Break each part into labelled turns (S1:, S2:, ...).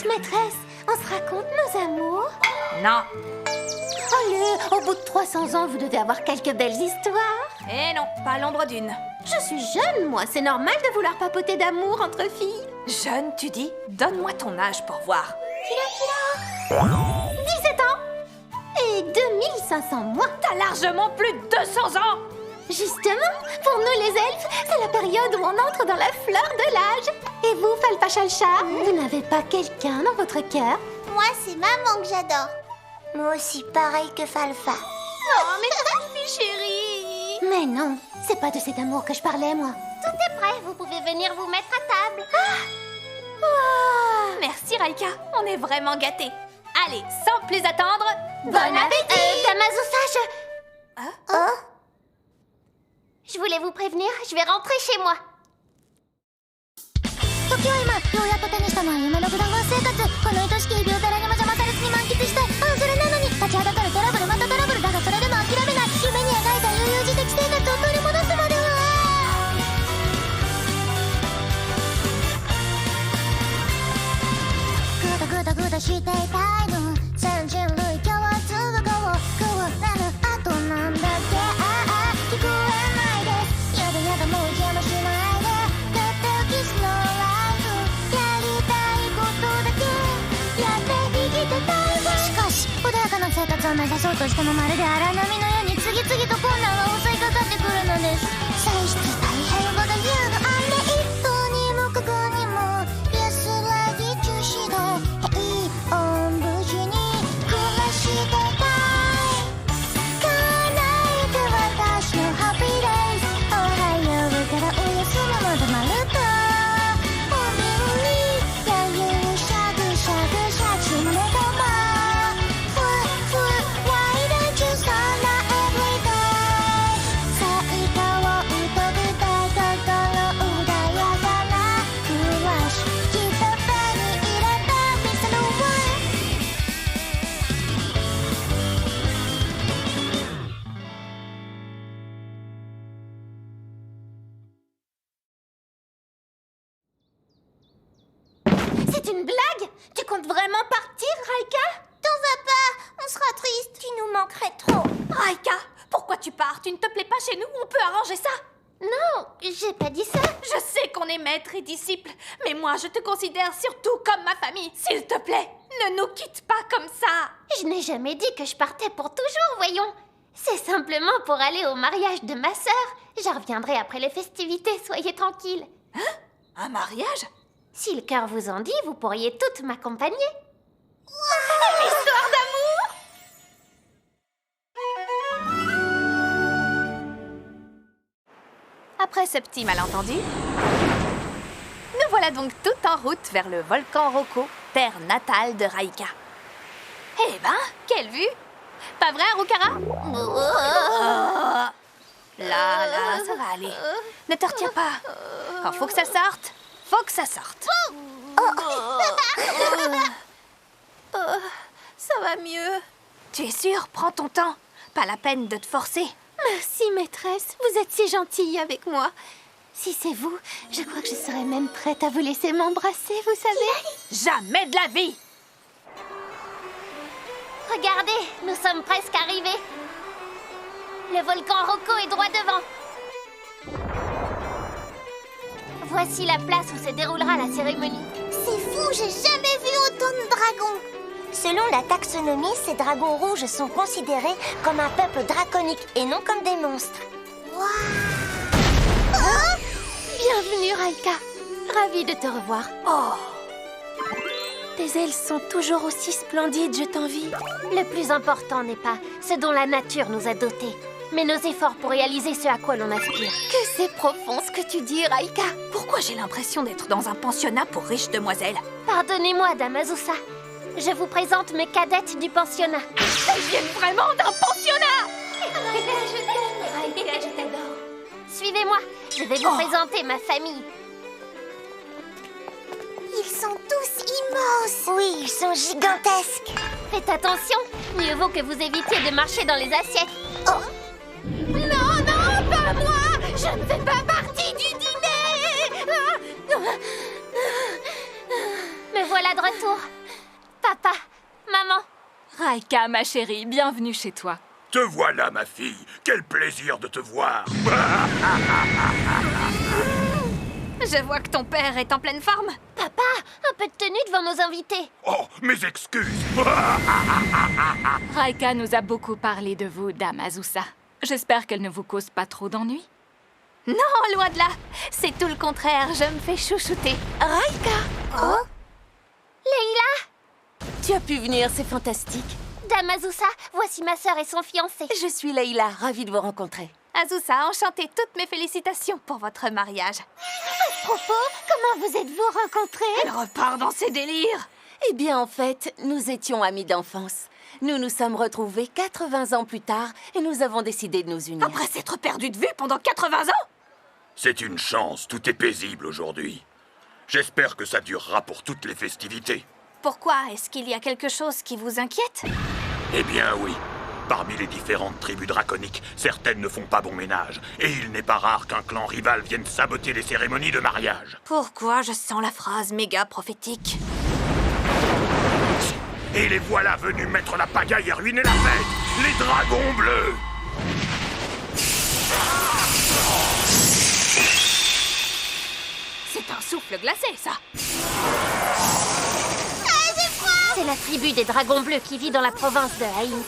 S1: Vite, maîtresse, on se raconte nos amours.
S2: Non.
S1: Allez, au bout de 300 ans, vous devez avoir quelques belles histoires.
S2: Eh non, pas l'ombre d'une.
S1: Je suis jeune, moi, c'est normal de vouloir papoter d'amour entre filles.
S2: Jeune, tu dis? Donne-moi ton âge pour voir.
S1: 17 ans et 2500 mois.
S2: T'as largement plus de 200 ans.
S1: Justement, pour nous les elfes, c'est la période où on entre dans la fleur de l'âge. Et vous, Falfachalcha, vous n'avez pas quelqu'un dans votre cœur?
S3: Moi, c'est maman que j'adore. Moi aussi, pareil que Falfa.
S1: Oh, mais Falfi, chérie. Mais non, c'est pas de cet amour que je parlais, moi.
S3: Tout est prêt, vous pouvez venir vous mettre à table.
S2: Merci Raika, on est vraiment gâtés. Allez, sans plus attendre,
S1: Bon appétit. Damazusa,
S3: Je voulais vous prévenir, je vais rentrer chez moi.
S4: 時は今ようやっと手にしたのは夢の普段生活この愛しき日々を誰にも邪魔されずに満喫したいそれなのに立ちはだかるトラブルまたトラブルだがそれでも諦めない夢に描いた悠々自適生活を取り戻すまではグダグダグダしていたいの全人類共通語を食われるあとなんだっけ聞こえないですやだやだもう邪魔しないでとっておきスノーライフやりたいことだけやって生きてたいわしかし穏やかな生活を目指そうとしてもまるで荒波のように次々と困難が襲いかかってくるのです性質大変語が言うのあれ一頭にもかくにも安らぎ中止で平穏無事に暮らしてたい叶えて私のハッピーデイズおはようからおやすみまでまるっとおびんにやゆしゃぐしゃぐしゃちんでとまふわふわ Why don't you stand up every day 最高をうとくたい心穏やかな暮らしきっと手に入れた見せるわ
S1: c'est une blague? Tu comptes vraiment partir, Raika?
S3: T'en vas pas, on sera triste. Tu nous manquerais trop.
S2: Raika, pourquoi tu pars? Tu ne te plais pas chez nous? On peut arranger ça.
S1: Non, j'ai pas dit ça.
S2: Je sais qu'on est maître et disciple, mais moi je te considère surtout comme ma famille. S'il te plaît, ne nous quitte pas comme ça.
S1: Je n'ai jamais dit que je partais pour toujours, voyons. C'est simplement pour aller au mariage de ma sœur. Je reviendrai après les festivités, soyez tranquilles.
S2: Un mariage?
S1: Si le cœur vous en dit, vous pourriez toutes m'accompagner.
S2: Histoire d'amour. Après ce petit malentendu, nous voilà donc tout en route vers le volcan Roko, terre natale de Raika. Eh ben, quelle vue! Pas vrai, Rukara? Là, ça va aller. Ne te retiens pas. Quand faut que ça sorte, faut que ça sorte. Ça va mieux. Tu es sûre? Prends ton temps. Pas la peine de te forcer.
S1: Merci, maîtresse. Vous êtes si gentille avec moi. Si c'est vous, je crois que je serais même prête à vous laisser m'embrasser, vous savez.
S2: Jamais de la vie!
S3: Regardez, nous sommes presque arrivés. Le volcan Roko est droit devant. Voici la place où se déroulera la cérémonie. C'est fou, j'ai jamais vu autant de dragons. Selon la taxonomie, ces dragons rouges sont considérés comme un peuple draconique et non comme des monstres.
S1: Bienvenue, Raika. Ravie de te revoir.
S2: Oh!
S1: Tes ailes sont toujours aussi splendides, je t'envie. Le plus important n'est pas ce dont la nature nous a dotés, mais nos efforts pour réaliser ce à quoi l'on aspire. Que c'est profond ce que tu dis, Raika.
S2: Pourquoi j'ai l'impression d'être dans un pensionnat pour riches demoiselles?
S1: Pardonnez-moi, Damazusa. Je vous présente mes cadettes du pensionnat.
S2: Elles viennent vraiment d'un pensionnat!
S1: Raika, je t'aime. Raika, je t'adore. Suivez-moi, je vais vous présenter ma famille.
S3: Ils sont tous immenses. Oui, ils sont gigantesques.
S1: Faites attention, mieux vaut que vous évitiez de marcher dans les assiettes.
S3: Oh.
S1: Non, non, pas moi! Je ne fais pas partie du dîner! Me voilà voilà de retour. Papa, maman.
S2: Raika, ma chérie, bienvenue chez toi.
S5: Te voilà, ma fille. Quel plaisir de te voir.
S2: Je vois que ton père est en pleine forme.
S1: Papa, un peu de tenue devant nos invités.
S5: Oh, mes excuses.
S2: Raika nous a beaucoup parlé de vous, Dame Azusa. J'espère qu'elle ne vous cause pas trop d'ennuis. Non, loin de là. C'est tout le contraire, je me fais chouchouter.
S6: Raika,
S1: Leïla,
S6: tu as pu venir, c'est fantastique.
S1: Dame Azusa, voici ma sœur et son fiancé.
S6: Je suis Leïla, ravie de vous rencontrer.
S2: Azusa, enchantée, toutes mes félicitations pour votre mariage.
S1: À propos, comment vous êtes-vous rencontrés?
S2: Elle repart dans ses délires.
S6: Eh bien, en fait, nous étions amis d'enfance. Nous nous sommes retrouvés 80 ans plus tard et nous avons décidé de nous unir.
S2: Après s'être perdue de vue pendant 80 ans?
S5: C'est une chance, tout est paisible aujourd'hui. J'espère que ça durera pour toutes les festivités.
S2: Pourquoi? Est-ce qu'il y a quelque chose qui vous inquiète?
S5: Eh bien oui. Parmi les différentes tribus draconiques, certaines ne font pas bon ménage. Et il n'est pas rare qu'un clan rival vienne saboter les cérémonies de mariage.
S2: Pourquoi je sens la phrase méga prophétique?
S5: Et les voilà venus mettre la pagaille et ruiner la fête. Les dragons bleus.
S2: C'est un souffle glacé, ça.
S1: C'est la tribu des dragons bleus qui vit dans la province de Haïnt.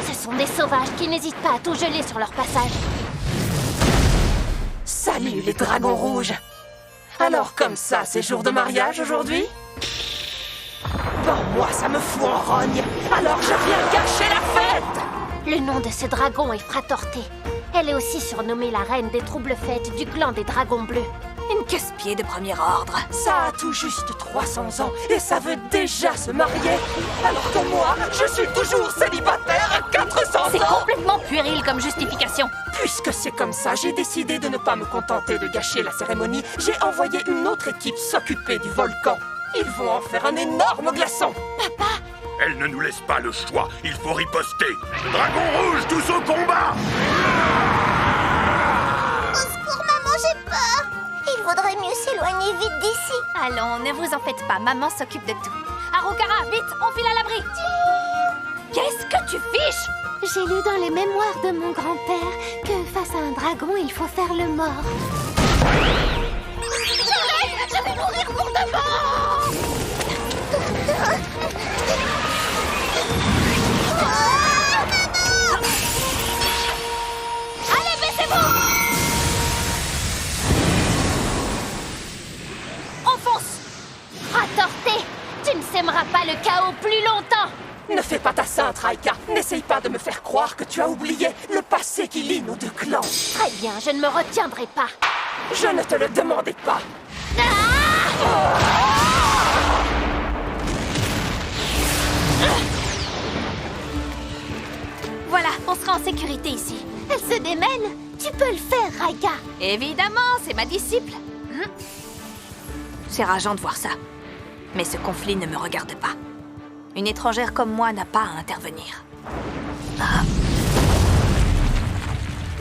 S1: Ce sont des sauvages qui n'hésitent pas à tout geler sur leur passage.
S7: Salut les dragons rouges! Alors comme ça, c'est jour de mariage aujourd'hui? Bon, moi ça me fout en rogne, alors je viens gâcher la fête!
S1: Le nom de ce dragon est Fratorté. Elle est aussi surnommée la reine des troubles fêtes du clan des dragons bleus.
S2: Une casse-pied de premier ordre.
S7: Ça a tout juste 300 ans et ça veut déjà se marier! Alors que moi, je suis toujours célibataire à 400 ans!
S2: C'est complètement puéril comme justification.
S7: Puisque c'est comme ça, j'ai décidé de ne pas me contenter de gâcher la cérémonie. J'ai envoyé une autre équipe s'occuper du volcan. Ils vont en faire un énorme glaçon.
S5: Elle ne nous laisse pas le choix. Il faut riposter. Dragons rouges, tous au combat!
S3: Au secours, maman, j'ai peur. Il vaudrait mieux s'éloigner vite d'ici.
S2: Allons, ne vous en faites pas, maman s'occupe de tout. Harukara, vite, on file à l'abri. Qu'est-ce que tu fiches?
S1: J'ai lu dans les mémoires de mon grand-père que face à un dragon, il faut faire le mort.
S3: Je vais mourir pour de bon.
S2: Allez, baissez-vous! On fonce!
S1: Fratorté, tu ne sèmeras pas le chaos plus longtemps.
S7: Ne fais pas ta sainte, Raika. N'essaye pas de me faire croire que tu as oublié le passé qui lie nos deux clans.
S1: Très bien, je ne me retiendrai pas.
S7: Je ne te le demandais pas.
S2: Voilà, on sera en sécurité ici.
S1: Elle se démène. Tu peux le faire, Raika.
S2: Évidemment, c'est ma disciple. C'est rageant de voir ça. Mais ce conflit ne me regarde pas. Une étrangère comme moi n'a pas à intervenir.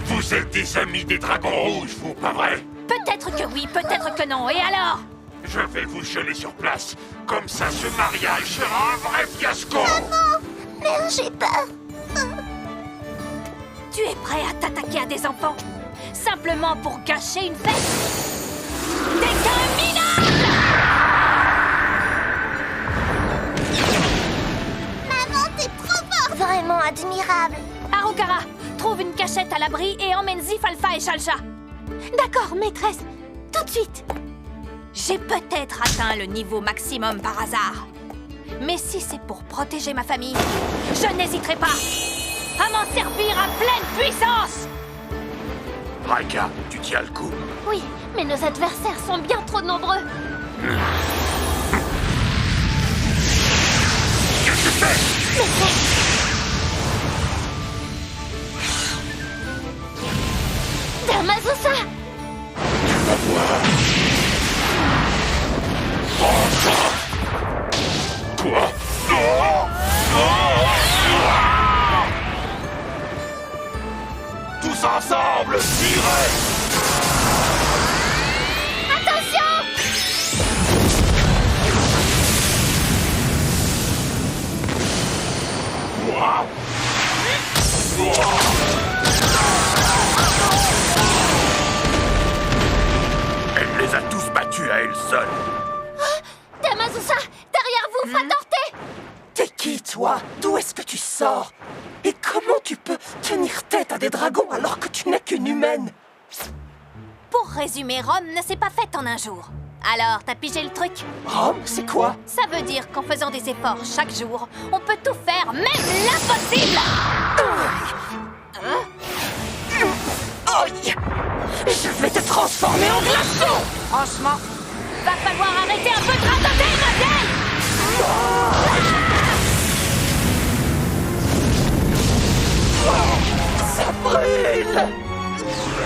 S5: Vous êtes des amis des dragons rouges, vous, pas vrai?
S2: Peut-être que oui, peut-être que non. Et alors?
S5: Je vais vous geler sur place. Comme ça, ce mariage sera un vrai fiasco.
S3: Merde, j'ai peur.
S2: Tu es prêt à t'attaquer à des enfants? Simplement pour gâcher une fête? T'es qu'un minable!
S3: Maman, t'es trop forte. Vraiment admirable.
S2: Harukara, trouve une cachette à l'abri et emmène Zif, Alpha et Shalsha.
S1: D'accord, maîtresse. Tout de suite.
S2: J'ai peut-être atteint le niveau maximum par hasard. Mais si c'est pour protéger ma famille, je n'hésiterai pas à m'en servir à pleine puissance.
S5: Raika, tu tiens le coup.
S1: Oui, mais nos adversaires sont bien trop nombreux.
S5: Qu'est-ce que tu fais?
S1: Dame Azusa!
S5: Quoi? Tous ensemble, tirez! Elle les a tous battus à elle seule.
S1: Damazusa, derrière vous, Fratorté!
S7: T'es qui, toi? D'où est-ce que tu sors? Et comment tu peux tenir tête à des dragons alors que tu n'es qu'une humaine?
S2: Pour résumer, Rome ne s'est pas faite en un jour. Alors, t'as pigé le truc?
S7: Rome, c'est quoi?
S2: Ça veut dire qu'en faisant des efforts chaque jour, on peut tout faire, même l'impossible!
S7: Aïe! Je vais te transformer en glaçon!
S2: Franchement, va falloir arrêter un peu de radoter, ma vieille!
S7: Ça brûle!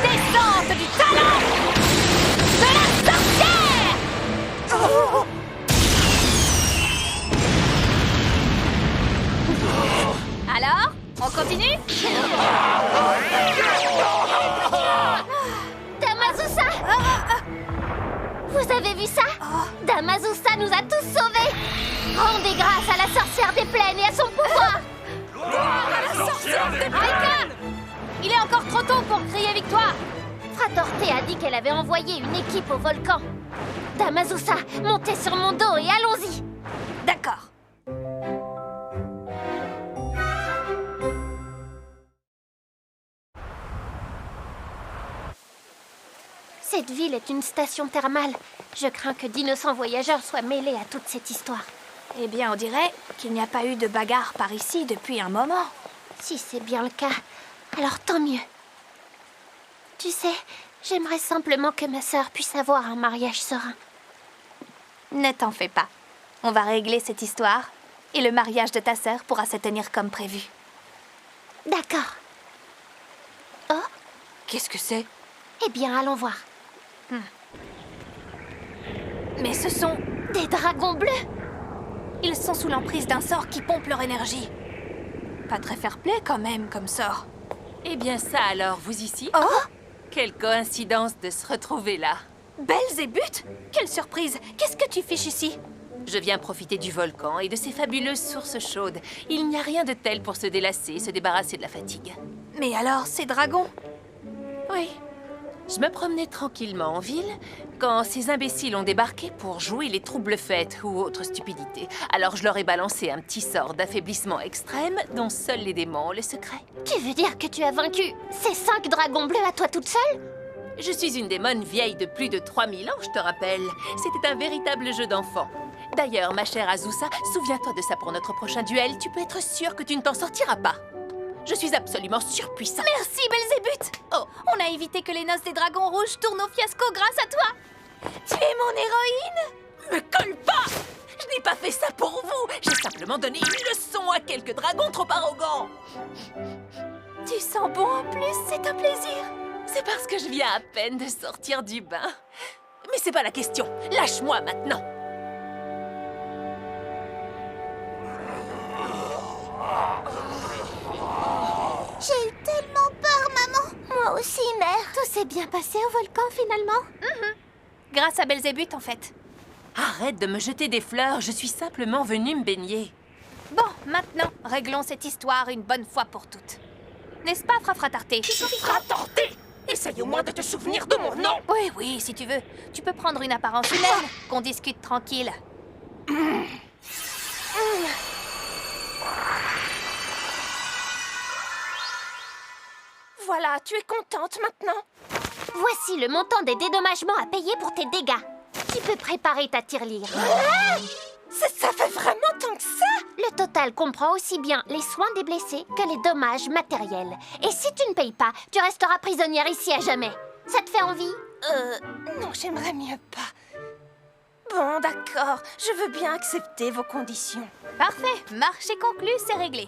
S2: Descente du talent de la sorcière!
S7: Oh!
S2: Alors, on continue?
S1: Damazusa! Vous avez vu ça? Damazusa nous a tous sauvés! Rendez grâce à la sorcière des plaines et à son pouvoir!
S2: Raika! Il est encore trop tôt pour crier victoire!
S1: Fratorté a dit qu'elle avait envoyé une équipe au volcan. Damazusa, montez sur mon dos et allons-y!
S2: D'accord.
S1: Cette ville est une station thermale. Je crains que d'innocents voyageurs soient mêlés à toute cette histoire.
S2: Eh bien, on dirait qu'il n'y a pas eu de bagarre par ici depuis un moment.
S1: Si c'est bien le cas, alors tant mieux. Tu sais, j'aimerais simplement que ma sœur puisse avoir un mariage serein.
S2: Ne t'en fais pas. On va régler cette histoire et le mariage de ta sœur pourra se tenir comme prévu.
S1: D'accord. Oh,
S2: Qu'est-ce que c'est?
S1: eh bien, allons voir.
S2: Mais ce sont...
S1: Des dragons bleus!
S2: Ils sont sous l'emprise d'un sort qui pompe leur énergie. Pas très fair-play quand même comme sort.
S6: Eh bien ça alors, vous ici?
S2: Oh!
S6: Quelle coïncidence de se retrouver là.
S2: Belzébuth? Quelle surprise! Qu'est-ce que tu fiches ici?
S6: Je viens profiter du volcan et de ses fabuleuses sources chaudes. Il n'y a rien de tel pour se délasser, se débarrasser de la fatigue.
S2: Mais alors, ces dragons?
S6: Oui. Je me promenais tranquillement en ville quand ces imbéciles ont débarqué pour jouer les troubles-fêtes ou autres stupidités. Alors je leur ai balancé un petit sort d'affaiblissement extrême dont seuls les démons ont le secret.
S1: Tu veux dire que tu as vaincu ces 5 dragons bleus à toi toute seule?
S6: Je suis une démone vieille de plus de 3000 ans, je te rappelle. C'était un véritable jeu d'enfant. D'ailleurs, ma chère Azusa, souviens-toi de ça pour notre prochain duel. Tu peux être sûre que tu ne t'en sortiras pas. Je suis absolument surpuissante.
S2: Merci, Belzébuth!
S6: Oh,
S2: On a évité que les noces des dragons rouges tournent au fiasco grâce à toi! Tu es mon héroïne!
S6: me colle pas! Je n'ai pas fait ça pour vous. J'ai simplement donné une leçon à quelques dragons trop arrogants.
S2: Tu sens bon en plus, c'est un plaisir!
S6: C'est parce que je viens à peine de sortir du bain. Mais c'est pas la question. Lâche-moi maintenant.
S3: J'ai eu tellement peur, maman. Moi aussi, mère.
S1: Tout s'est bien passé au volcan finalement?
S2: Grâce à Belzébuth, en fait.
S6: Arrête de me jeter des fleurs. Je suis simplement venue me baigner.
S2: Bon, maintenant, réglons cette histoire une bonne fois pour toutes. N'est-ce pas, Fratarté?
S7: Fratorté! Essaye au moins de te souvenir de mon nom!
S2: Oui, oui, si tu veux. Tu peux prendre une apparence humaine, qu'on discute tranquille.
S7: Voilà, tu es contente maintenant?
S1: Voici le montant des dédommagements à payer pour tes dégâts. Tu peux préparer ta tirelire.
S7: Ça fait vraiment tant que ça?
S1: Le total comprend aussi bien les soins des blessés que les dommages matériels. Et si tu ne payes pas, tu resteras prisonnière ici à jamais. Ça te fait envie?
S7: Non, j'aimerais mieux pas. Bon, d'accord, je veux bien accepter vos conditions.
S2: Parfait, marché conclu, c'est réglé.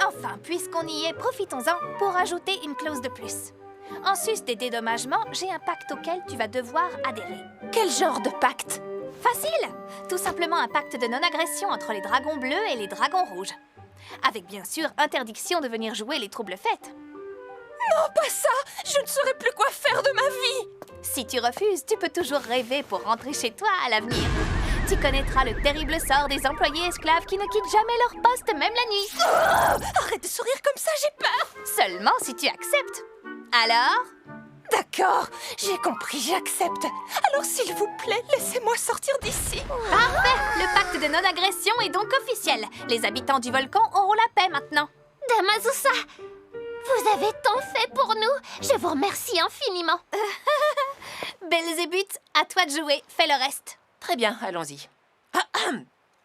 S2: Enfin, puisqu'on y est, profitons-en pour ajouter une clause de plus. En sus des dédommagements, j'ai un pacte auquel tu vas devoir adhérer.
S7: Quel genre de pacte?
S2: Facile! Tout simplement un pacte de non-agression entre les dragons bleus et les dragons rouges. Avec bien sûr interdiction de venir jouer les troubles-fêtes.
S7: Non, pas ça! Je ne saurais plus quoi faire de ma vie!
S2: Si tu refuses, tu peux toujours rêver pour rentrer chez toi à l'avenir. tu connaîtras le terrible sort des employés esclaves qui ne quittent jamais leur poste, même la nuit.
S7: Arrête de sourire comme ça, j'ai peur.
S2: Seulement si tu acceptes. Alors?
S7: D'accord, j'ai compris, j'accepte. Alors s'il vous plaît, laissez-moi sortir d'ici.
S2: Parfait! Le pacte de non-agression est donc officiel. Les habitants du volcan auront la paix maintenant.
S1: Damazusa, vous avez tant fait pour nous. Je vous remercie infiniment.
S2: Belzébuth, à toi de jouer. Fais le reste.
S6: Très bien, allons-y.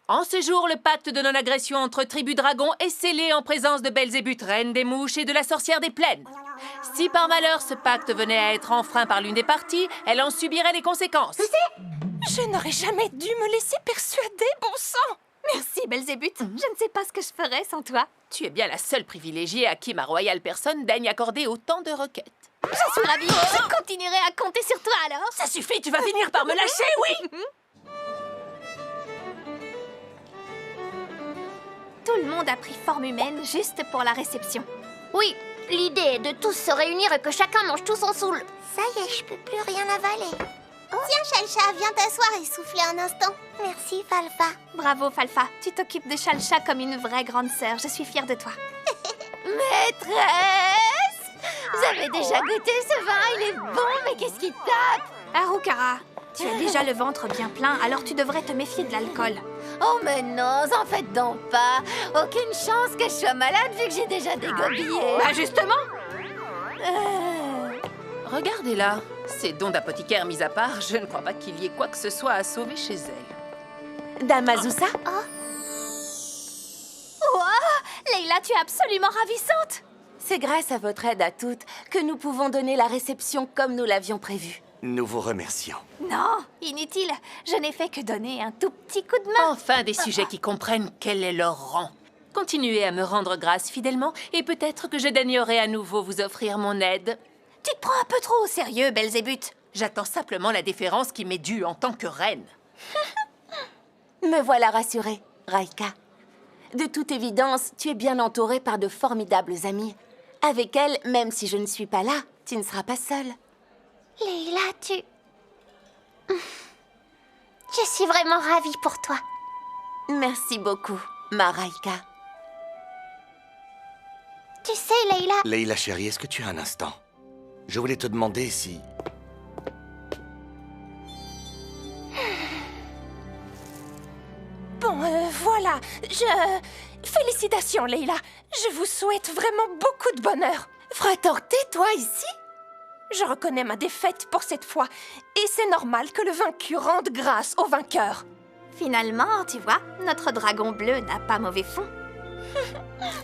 S6: En ce jour, le pacte de non-agression entre tribus dragons est scellé en présence de Belzébuth, reine des mouches, et de la sorcière des plaines. Si par malheur ce pacte venait à être enfreint par l'une des parties, elle en subirait les conséquences.
S7: Je n'aurais jamais dû me laisser persuader, bon sang.
S2: Merci, Belzébuth. Je ne sais pas ce que je ferais sans toi.
S6: Tu es bien la seule privilégiée à qui ma royale personne daigne accorder autant de requêtes.
S2: Je suis ravie. Je continuerai à compter sur toi alors.
S7: Ça suffit, tu vas finir par me lâcher, oui.
S2: Tout le monde a pris forme humaine juste pour la réception.
S1: Oui, l'idée est de tous se réunir et que chacun mange tout son soul.
S3: Ça y est, je peux plus rien avaler. Tiens, Chalcha, viens t'asseoir et souffler un instant. Merci, Falfa.
S2: Bravo, Falfa. Tu t'occupes de Chalcha comme une vraie grande sœur. Je suis fière de toi.
S1: Maîtresse, vous avez déjà goûté ce vin, il est bon, mais qu'est-ce qui tape?
S2: Harukara, tu as déjà le ventre bien plein, alors tu devrais te méfier de l'alcool.
S1: Oh mais non, en faites donc pas. Aucune chance que je sois malade vu que j'ai déjà dégobillé.
S2: Bah justement.
S6: Regardez-la. Ces dons d'apothicaire mis à part, je ne crois pas qu'il y ait quoi que ce soit à sauver chez elle.
S7: Damazusa,
S2: Wow, Leila, tu es absolument ravissante.
S8: C'est grâce à votre aide à toutes que nous pouvons donner la réception comme nous l'avions prévu.
S9: Nous vous remercions.
S2: Non, inutile. Je n'ai fait que donner un tout petit coup de main.
S6: Enfin, des sujets qui comprennent quel est leur rang. Continuez à me rendre grâce fidèlement et peut-être que je daignerai à nouveau vous offrir mon aide.
S2: Tu te prends un peu trop au sérieux, Belzébuth.
S6: J'attends simplement la déférence qui m'est due en tant que reine.
S8: Me voilà rassurée, Raika. De toute évidence, tu es bien entourée par de formidables amis. Avec elle, même si je ne suis pas là, tu ne seras pas seule.
S1: Leila, tu... Je suis vraiment ravie pour toi.
S8: Merci beaucoup, ma Raika.
S1: Tu sais, Leila...
S9: Leila chérie, est-ce que tu as un instant? Je voulais te demander si...
S7: bon, voilà, Félicitations, Leila. Je vous souhaite vraiment beaucoup de bonheur.
S8: Fratorté, toi ici?
S7: Je reconnais ma défaite pour cette fois, et c'est normal que le vaincu rende grâce au vainqueur.
S2: Finalement, tu vois, notre dragon bleu n'a pas mauvais fond.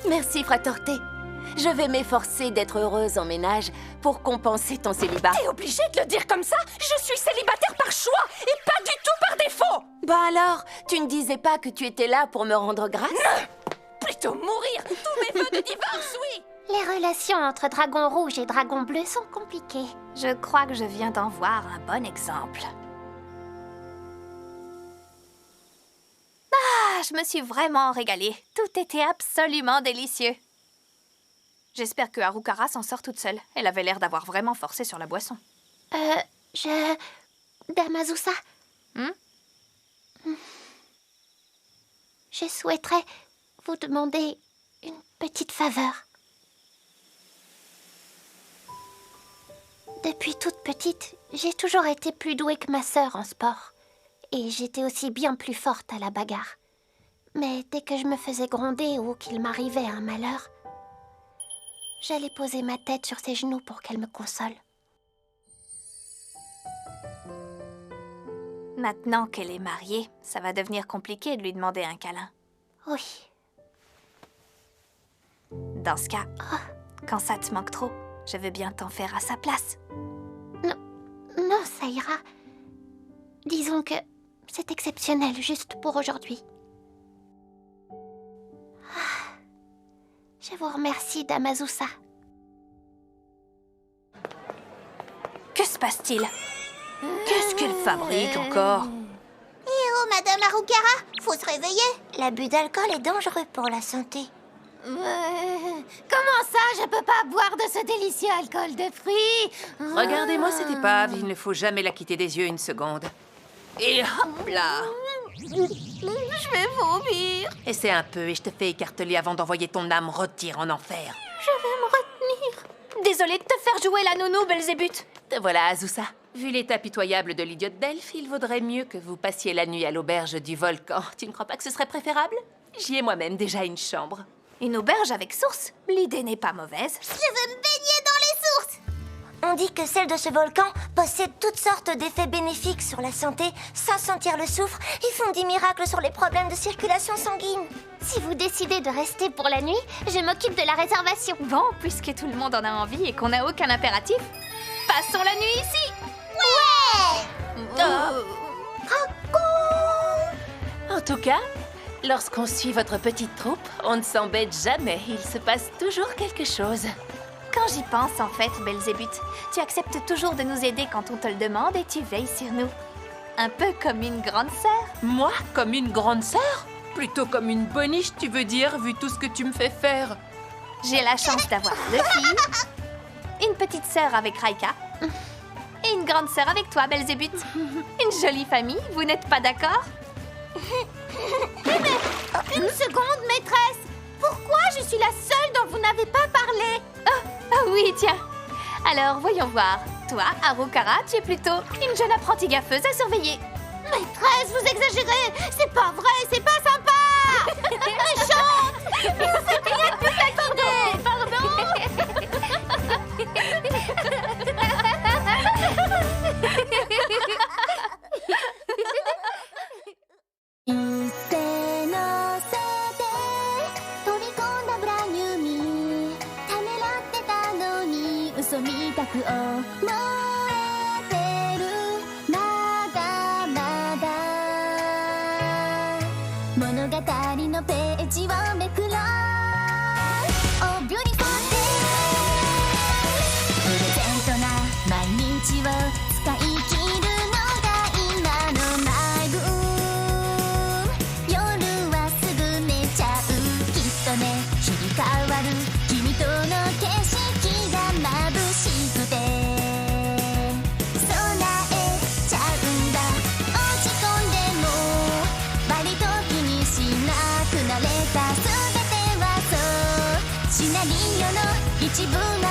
S8: Merci, Fratorté. Je vais m'efforcer d'être heureuse en ménage pour compenser ton célibat.
S7: T'es obligé de le dire comme ça? Je suis célibataire par choix et pas du tout par défaut.
S8: Bah alors, tu ne disais pas que tu étais là pour me rendre grâce?
S7: Plutôt mourir. Tous mes vœux de divorce, oui.
S1: Les relations entre dragon rouge et dragon bleu sont compliquées.
S2: Je crois que je viens d'en voir un bon exemple. Ah, je me suis vraiment régalée. Tout était absolument délicieux. J'espère que Harukara s'en sort toute seule. Elle avait l'air d'avoir vraiment forcé sur la boisson.
S1: Damazusa. Je souhaiterais vous demander une petite faveur. Depuis toute petite, j'ai toujours été plus douée que ma sœur en sport. Et j'étais aussi bien plus forte à la bagarre. Mais dès que je me faisais gronder ou qu'il m'arrivait un malheur, j'allais poser ma tête sur ses genoux pour qu'elle me console.
S2: Maintenant qu'elle est mariée, ça va devenir compliqué de lui demander un câlin.
S1: Oui.
S2: Dans ce cas, quand ça te manque trop, je veux bien t'en faire à sa place.
S1: Non, ça ira. Disons que c'est exceptionnel juste pour aujourd'hui. Je vous remercie, Damazusa.
S2: Que se passe-t-il? Qu'est-ce qu'elle fabrique encore?
S3: Oh, Madame Harukara, faut se réveiller. L'abus d'alcool est dangereux pour la santé.
S1: Comment ça, je peux pas boire de ce délicieux alcool de fruits?
S6: Regardez-moi cette épave, il ne faut jamais la quitter des yeux une seconde. Et hop là!
S2: Je vais vomir.
S6: Essaie un peu et je te fais écarteler avant d'envoyer ton âme rôtir en enfer.
S2: Je vais me retenir. Désolée de te faire jouer la nounou, Belzébuth.
S6: Te voilà, Azusa. Vu l'état pitoyable de l'idiote d'Elfe, il vaudrait mieux que vous passiez la nuit à l'auberge du volcan. Tu ne crois pas que ce serait préférable? J'y ai moi-même déjà une chambre.
S2: Une auberge avec source? L'idée n'est pas mauvaise.
S3: Je veux me baigner dans les sources. On dit que celle de ce volcan possède toutes sortes d'effets bénéfiques sur la santé sans sentir le soufre et font des miracles sur les problèmes de circulation sanguine.
S1: Si vous décidez de rester pour la nuit, je m'occupe de la réservation.
S2: Bon, puisque tout le monde en a envie et qu'on n'a aucun impératif, passons la nuit ici.
S6: En tout cas, lorsqu'on suit votre petite troupe, on ne s'embête jamais. Il se passe toujours quelque chose.
S2: Quand j'y pense, en fait, Belzébuth, tu acceptes toujours de nous aider quand on te le demande et tu veilles sur nous. Un peu comme une grande sœur.
S6: Moi, comme une grande sœur? Plutôt comme une boniche, tu veux dire, vu tout ce que tu me fais faire.
S2: J'ai la chance d'avoir 2 filles, une petite sœur avec Raika et une grande sœur avec toi, Belzébuth. Une jolie famille, vous n'êtes pas d'accord?
S1: Une seconde, maîtresse. Pourquoi je suis la seule dont vous n'avez pas parlé?
S2: Ah oui, tiens. Alors, voyons voir. Toi, Harukara, tu es plutôt une jeune apprentie gaffeuse à surveiller.
S1: Maîtresse, vous exagérez. C'est pas vrai, c'est pas sympa. Méchante. C'est rien de plus taquiné. Pardon.
S4: 一斉のせて飛び込んだブランニューミーためらってたのに嘘みたく思えてるまだまだ物語のページをめくろう Oh beautiful day プレゼントな毎日を使い切るのが今のマイブーム夜はすぐ寝ちゃうきっとね日々変わる君との景色が眩しくて備えちゃうんだ落ち込んでも割と気にしなくなれた全てはそうシナリオの一部の